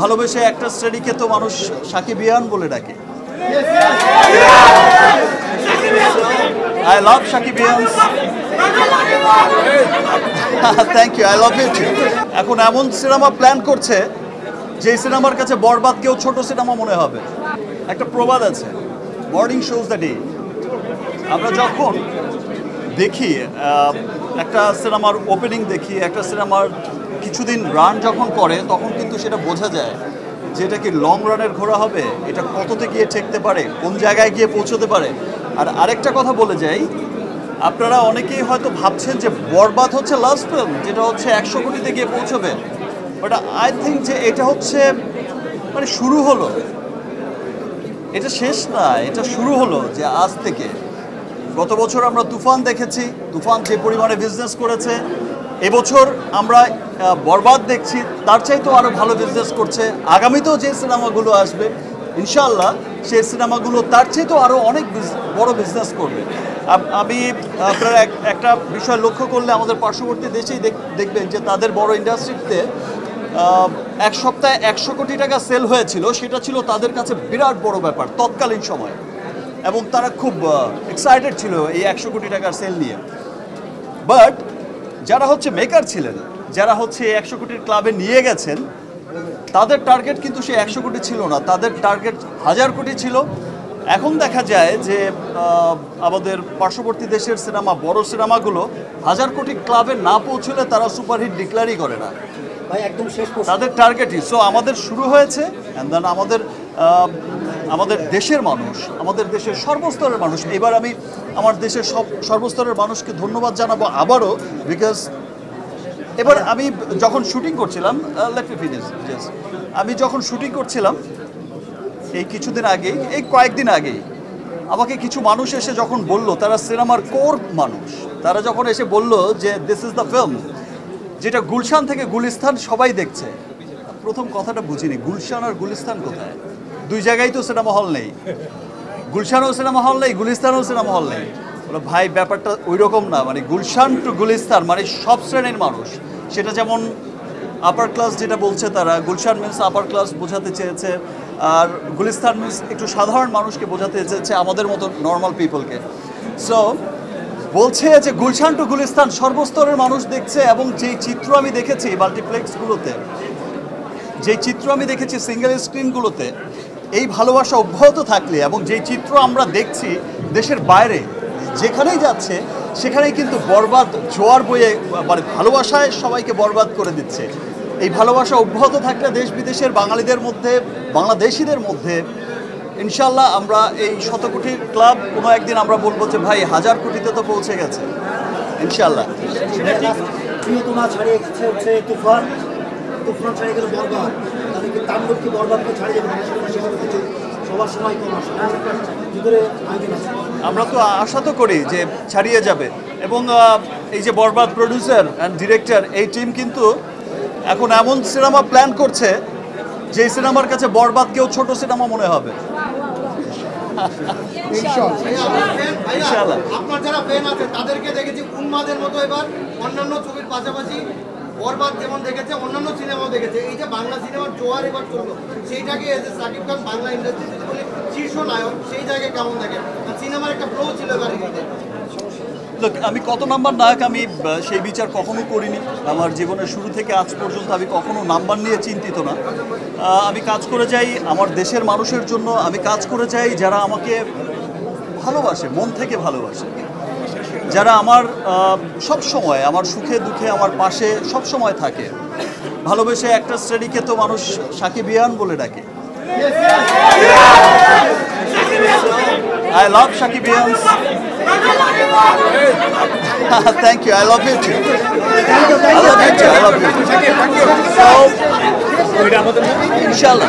ভালোবেসে একটা শ্রেণীকে তো মানুষ সাকিবিয়ান বলে ডাকে। I love Shakibians. Thank you. I love you too. এখন এমন সিনেমা প্ল্যান করছে যে সিনেমার কাছে বরবাদ কেউ ছোট সিনেমা মনে হবে। একটা প্রবাদ আছে, মর্নিং শোজ দ্য ডে। আমরা যখন দেখি একটা সিনেমার ওপেনিং দেখি, একটা সিনেমার কিছুদিন রান যখন করে, তখন কিন্তু সেটা বোঝা যায় যে এটা কি লং রানের ঘোড়া হবে, এটা কততে গিয়ে ঠেকতে পারে, কোন জায়গায় গিয়ে পৌঁছতে পারে। আর আরেকটা কথা বলে যাই, আপনারা অনেকেই হয়তো ভাবছেন যে বরবাদ হচ্ছে লাস্ট ফিল্ম, যেটা হচ্ছে 100 কোটিতে গিয়ে পৌঁছবে, বাট আই থিঙ্ক যে এটা হচ্ছে মানে শুরু হলো, এটা শেষ না, এটা শুরু হলো। যে আজ থেকে গত বছর আমরা তুফান দেখেছি, তুফান যে পরিমাণে বিজনেস করেছে, এবছর আমরা বরবাদ দেখছি, তার চাইতেও আরও ভালো বিজনেস করছে। আগামীতেও যে সিনেমাগুলো আসবে ইনশাআল্লাহ সেই সিনেমাগুলো তার চাইতেও আরও অনেক বড় বিজনেস করবে। আমি আপনারা একটা বিষয় লক্ষ্য করলে আমাদের পার্শ্ববর্তী দেশেই দেখবেন যে তাদের বড় ইন্ডাস্ট্রিতে এক সপ্তাহে 100 কোটি টাকা সেল হয়েছিল, সেটা ছিল তাদের কাছে বিরাট বড় ব্যাপার তৎকালীন সময়, এবং তারা খুব এক্সাইটেড ছিল এই 100 কোটি টাকার সেল নিয়ে। বাট যারা হচ্ছে মেকার ছিলেন, যারা হচ্ছে 100 কোটির ক্লাবে নিয়ে গেছেন, তাদের টার্গেট কিন্তু সে 100 কোটি ছিল না, তাদের টার্গেট 1000 কোটি ছিল। এখন দেখা যায় যে আমাদের পার্শ্ববর্তী দেশের সিনেমা, বড় সিনেমাগুলো 1000 কোটি ক্লাবে না পৌঁছলে তারা সুপারহিট ডিক্লারই করে না, তাদের টার্গেটই। সো আমাদের শুরু হয়েছে, অ্যান্ড দেন আমাদের দেশের মানুষ, আমাদের দেশের সর্বস্তরের মানুষ, এবার আমি আমার দেশের সর্বস্তরের মানুষকে ধন্যবাদ জানাবো আবারও, বিকজ এবার আমি যখন শুটিং করছিলাম, আমি যখন শুটিং করছিলাম এই কিছুদিন আগেই, এই কয়েকদিন আগেই আমাকে কিছু মানুষ এসে যখন বলল, তারা সিনেমার কোর মানুষ, তারা যখন এসে বলল যে দিস ইজ দ্য ফিল্ম যেটা গুলশান থেকে গুলিস্তান সবাই দেখছে। প্রথম কথাটা বুঝিনি, গুলশান আর গুলিস্তান কোথায়? দুই জায়গায় তো সিনেমা হল নেই, গুলশানও সিনেমা হল নেই, গুলিস্তানও সিনেমা হল নেই। বলো ভাই ব্যাপারটা ওই রকম না, মানে গুলশান টু গুলিস্তান মানে সব শ্রেণীর মানুষ। সেটা যেমন আপার ক্লাস যেটা বলছে তারা, গুলশান মিন্স আপার ক্লাস বোঝাতে চেয়েছে, আর গুলিস্তান মিন্স একটু সাধারণ মানুষকে বোঝাতে চেয়েছে, আমাদের মতো নর্মাল পিপলকে। সো বলছে যে গুলশান টু গুলিস্তান সর্বস্তরের মানুষ দেখছে, এবং যেই চিত্র আমি দেখেছি মাল্টিপ্লেক্সগুলোতে, যেই চিত্র আমি দেখেছি সিঙ্গেল স্ক্রিনগুলোতে, এই ভালোবাসা অব্যাহত থাকলে, এবং যেই চিত্র আমরা দেখছি দেশের বাইরে যেখানেই যাচ্ছে, সেখানেই কিন্তু বরবাদ জোয়ার বয়ে, মানে ভালোবাসায় সবাইকে বরবাদ করে দিচ্ছে। এই ভালোবাসা অব্যাহত থাকলে দেশ বিদেশের বাঙালিদের মধ্যে, বাংলাদেশিদের মধ্যে ইনশাল্লাহ আমরা এই 100 কোটির ক্লাব কোনো একদিন আমরা বলবো যে ভাই 1000 কোটিতে তো পৌঁছে গেছে ইনশাল্লাহ। প্রিয়তমা ছাড়িয়ে গেছে হচ্ছে তুফান, তুফান ছাড়িয়ে গেল বরবাদ, তাহলে কি তাণ্ডব কি বরবাদকে ছাড়িয়ে যাবে? সবার সময় কম আসে, ভিতরে আয়োজন আছে, আমরা তো আশা তো করি যে ছাড়িয়ে যাবে। এবং এই যে বরবাদ প্রডিউসার অ্যান্ড ডিরেক্টর, এই টিম কিন্তু এখন এমন সিনেমা প্ল্যান করছে যে সিনেমার কাছে বরবাদ কেউ ছোট সিনেমা মনে হবে। আপনার যারা ফ্যান আছে তাদেরকে দেখেছি উন্মাদের মতো এবার অন্যান্য ছবির পাশাপাশি বরবাদ যেমন দেখেছে, অন্যান্য সিনেমাও দেখেছে। এই যে বাংলা সিনেমার জোয়ার এবার চললো, সেইটাকে এসে সাকিব খান বাংলা ইন্ডাস্ট্রি যদি বলি শীর্ষ নায়ক, সেই জায়গায় কেমন দেখেন? সিনেমার একটা ফ্লো ছিল এবার। লোক, আমি কত নাম্বার নায়ক আমি সেই বিচার কখনো করিনি। আমার জীবনের শুরু থেকে আজ পর্যন্ত আমি কখনো নাম্বার নিয়ে চিন্তিত না। আমি কাজ করে যাই আমার দেশের মানুষের জন্য, আমি কাজ করে যাই যারা আমাকে ভালোবাসে, মন থেকে ভালোবাসে, যারা আমার সব সময় আমার সুখে দুঃখে আমার পাশে সব সময় থাকে। ভালোবেসে একটা শ্রেণীকে তো মানুষ সাকিবিয়ান বলে ডাকে। I love Shakibians. Thank you. I love you too. I love you too. I love you too. So, inshallah.